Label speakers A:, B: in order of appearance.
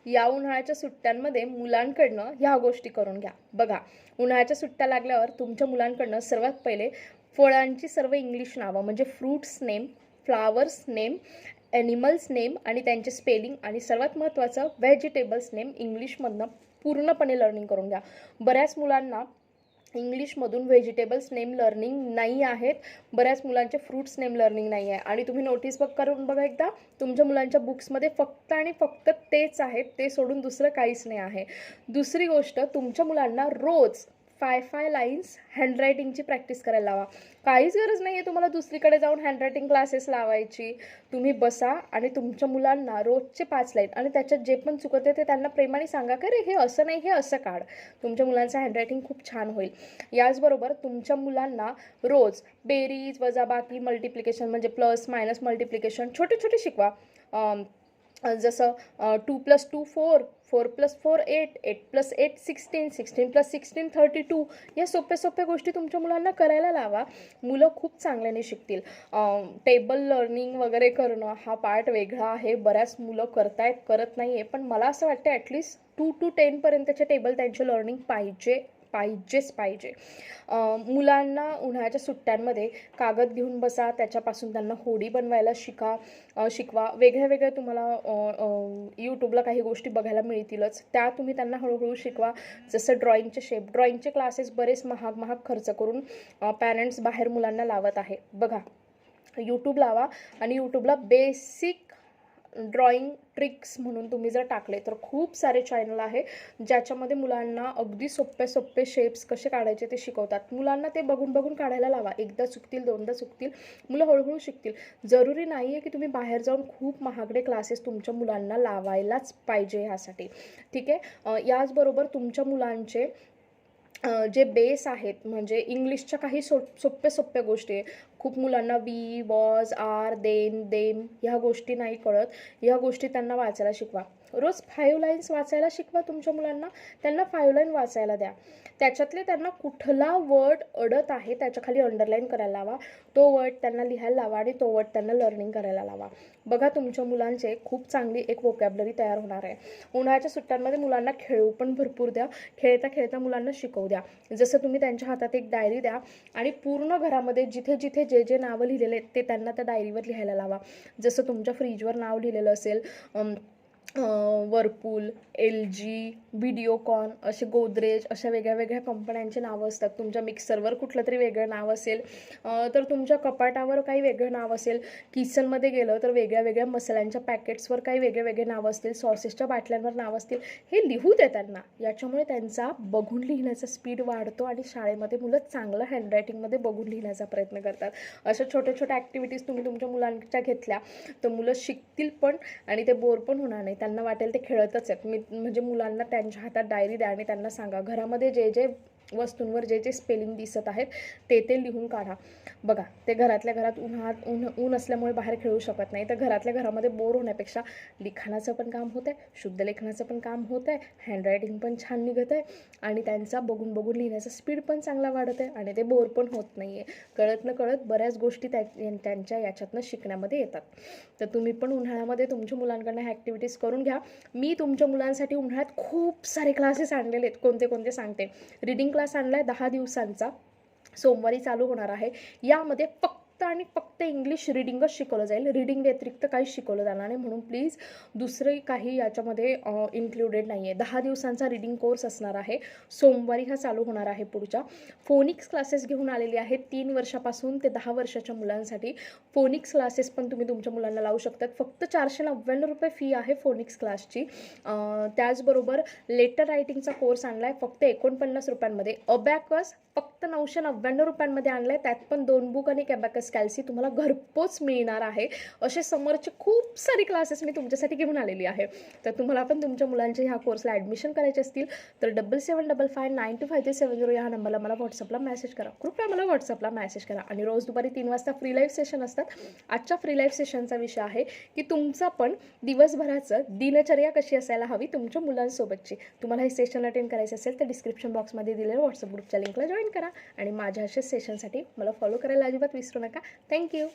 A: या उन्हाळ्याच्या सुट्ट्यांमध्ये मुलांकडनं ह्या गोष्टी करून घ्या. बघा, उन्हाळ्याच्या सुट्ट्या लागल्यावर तुमच्या मुलांकडनं सर्वात पहिले फळांची सर्व इंग्लिश नावं म्हणजे fruits name, flowers name, animals name आणि त्यांचे स्पेलिंग आणि सर्वात महत्त्वाचं व्हेजिटेबल्स नेम इंग्लिशमधनं पूर्णपणे लर्निंग करून घ्या. बऱ्याच मुलांना इंग्लिशमधून व्हेजिटेबल्स नेम लर्निंग नाही आहेत, बऱ्याच मुलांचे फ्रूट्स नेम लर्निंग नाही आहे आणि तुम्ही नोटीस करून बघा एकदा, तुमच्या मुलांच्या बुक्समध्ये फक्त आणि फक्त तेच आहेत, ते सोडून दुसरं काहीच नाही आहे. दुसरी गोष्ट, तुमच्या मुलांना रोज 5 लाईन्स हँडरायटिंगची प्रॅक्टिस करायला लावा. काहीच गरज नाही आहे तुम्हाला दुसरीकडे जाऊन हँडरायटिंग क्लासेस लावायची. तुम्ही बसा आणि तुमच्या मुलांना रोजचे 5 लाईन आणि त्याच्यात जे पण चुकते ते त्यांना प्रेमाने सांगा की रे हे असं नाही, हे असं काढ. तुमच्या मुलांचं हँडरायटिंग खूप छान होईल. याचबरोबर तुमच्या मुलांना रोज बेरीज, वजाबाकी, मल्टिप्लिकेशन म्हणजे प्लस मायनस मल्टिप्लिकेशन छोटे छोटे शिकवा. जसं 2 + 2 4, 4 + 4 8, 8 + 8 16, 16 + 16 32. या सोप्या गोष्टी तुमच्या मुलांना करायला लावा. मुलं खूप चांगल्याने शिकतील. टेबल लर्निंग वगैरे करणं हा पार्ट वेगळा आहे. बऱ्याच मुलं करत नाही आहे, पण मला असं वाटतं ॲटलिस्ट 2 to 10 पर्यंतचे टेबल त्यांचे लर्निंग पाहिजे. मुलांना उन्हाळ्याच्या सुट्ट्यांमध्ये कागद घेऊन बसा, त्याच्यापासून त्यांना होडी बनवायला शिकवा. वेगळ्या तुम्हाला यूट्यूबला काही गोष्टी बघायला मिळतीलच, त्या तुम्ही त्यांना हळूहळू शिकवा. जसं ड्रॉइंगचे क्लासेस बरेच महाग खर्च करून पॅरेंट्स बाहेर मुलांना लावत आहे. बघा, यूट्यूब लावा आणि यूट्यूबला बेसिक ड्रॉइंग ट्रिक्स म्हणून तुम्ही जर टाकले तर खूप सारे चॅनल आहे ज्याच्यामध्ये मुलांना अगदी सोपे शेप्स कसे काढायचे ते शिकवतात. मुलांना ते बघून काढायला लावा. एकदा चुकतील, दोनदा चुकतील, मुलं हळूहळू शिकतील. जरुरी नाही आहे की तुम्ही बाहेर जाऊन खूप महागडे क्लासेस तुमच्या मुलांना लावायलाच पाहिजे ह्यासाठी, ठीक आहे. याचबरोबर तुमच्या मुलांचे जे बेस आहेत म्हणजे इंग्लिशच्या काही सोप्या गोष्टी आहे. खूप मुलांना वी, वॉज, आर, देम ह्या गोष्टी नाही कळत. ह्या गोष्टी त्यांना वाचायला शिकवा. रोज 5 लाईन्स वाचायला शिकवा तुमच्या मुलांना. त्यांना 5 लाईन वाचायला द्या. त्याच्यातले त्यांना कुठला वर्ड अडत आहे त्याच्या खाली अंडरलाईन करायला लावा. तो वर्ड त्यांना लिहायला लावा आणि तो वर्ड त्यांना लर्निंग करायला लावा. बघा, तुमच्या मुलांचे खूप चांगली एक व्होकॅब्युलरी तयार होणार आहे. उन्हाळ्याच्या सुट्ट्यांमध्ये मुलांना खेळू पण भरपूर द्या. खेळता मुलांना शिकवू द्या. जसं तुम्ही त्यांच्या हातात एक डायरी द्या आणि पूर्ण घरामध्ये जिथे जे नावं लिहिलेले आहेत ते त्यांना त्या डायरीवर लिहायला लावा. जसं तुमच्या फ्रीजवर नाव लिहिलेलं असेल वर्लपूल, LG, व्हिडिओकॉन, असे गोदरेज, अशा वेगळ्या कंपन्यांचे नावं असतात. तुमच्या मिक्सरवर कुठलं तरी वेगळं नाव असेल, तर तुमच्या कपाटावर काही वेगळं नाव असेल. किचनमध्ये गेलं तर वेगळ्या मसाल्यांच्या पॅकेट्सवर काही वेगळे नावं असतील. सॉसेसच्या बाटल्यांवर नाव असतील. हे लिहू दे त्यांना. याच्यामुळे त्यांचा बघून लिहिण्याचा स्पीड वाढतो आणि शाळेमध्ये मुलं चांगलं हँडरायटिंगमध्ये बघून लिहिण्याचा प्रयत्न करतात. अशा छोट्या ॲक्टिव्हिटीज तुम्ही तुमच्या मुलांच्या घेतल्या तर मुलं शिकतील पण आणि ते बोर पण होणार नाही. त्यांना वाटेल ते खेळतच आहेत. म्हणजे मुलांना त्यांच्या हातात डायरी द्या आणि त्यांना सांगा घरामध्ये जे वस्तूंवर जे स्पेलिंग दिसत आहेत ते लिहून काढा. बघा, ते घरातल्या घरात ऊन असल्यामुळे बाहेर खेळू शकत नाही, तर घरातल्या घरामध्ये बोर होण्यापेक्षा लिखाणाचं पण काम होतं आहे, शुद्ध लेखनाचं पण काम होतं आहे, हँडरायटिंग पण छान निघत आहे आणि त्यांचा बघून लिहिण्याचा स्पीड पण चांगला वाढत आहे आणि ते बोर पण होत नाही आहे. कळत न कळत बऱ्याच गोष्टी त्यांच्या याच्यातनं शिकण्यामध्ये येतात. तर तुम्ही पण उन्हाळ्यामध्ये तुमच्या मुलांकडनं ह्या ॲक्टिव्हिटीज करून घ्या. मी तुमच्या मुलांसाठी उन्हाळ्यात खूप सारे क्लासेस आणलेले आहेत. कोणते सांगते. रीडिंग क्लास आणलाय 10 दिवसांचा, सोमवारी चालू होणार आहे. यामध्ये फक्त इंग्लिश रीडिंगच शिकवलं जाईल. रीडिंग व्यतिरिक्त काहीच शिकवलं जाणार नाही, म्हणून प्लीज दुसरे काही याच्यामध्ये इन्क्लुडेड नाही आहे. 10 दिवसांचा रीडिंग कोर्स असणार आहे. सोमवारी हा चालू होणार आहे. पुढच्या फोनिक्स क्लासेस घेऊन आलेली आहेत 3 वर्षापासून ते 10 वर्षाच्या मुलांसाठी. फोनिक्स क्लासेस पण तुम्ही तुमच्या मुलांना लावू शकतात. फक्त 499 रुपये फी आहे फोनिक्स क्लासची. त्याचबरोबर लेटर रायटिंगचा कोर्स आणलाय फक्त 49 रुपयांमध्ये. अबॅकस फक्त 999 रुपयांमध्ये आणलाय. त्यात पण 2 बुक आणि अबॅकस कॅल्सी तुम्हाला घरपोच मिळणार आहे. असे समोरचे खूप सारे क्लासेस मी तुमच्यासाठी घेऊन आलेली आहे. तर तुम्हाला पण तुमच्या मुलांच्या ह्या कोर्सला ॲडमिशन करायचे असतील तर 7755925370 ह्या नंबरला मला व्हॉट्सअपला मेसेज करा. कृपया मला व्हॉट्सअपला मेसेज करा. आणि रोज दुपारी 3 वाजता फ्री लाईव्ह सेशन असतात. आजच्या फ्री लाईव्ह सेशनचा विषय आहे की तुमचा पण दिवसभराचं दिनचर्या कशी असायला हवी तुमच्या मुलांसोबतची. तुम्हाला हे सेशन अटेंड करायचं असेल तर डिस्क्रिप्शन बॉक्समध्ये दिलेल्या व्हॉट्सअप ग्रुपच्या लिंकला जॉईन करा आणि माझ्या अशा सेशनसाठी मला फॉलो करायला अजिबात विसरू नका. थँक्यू.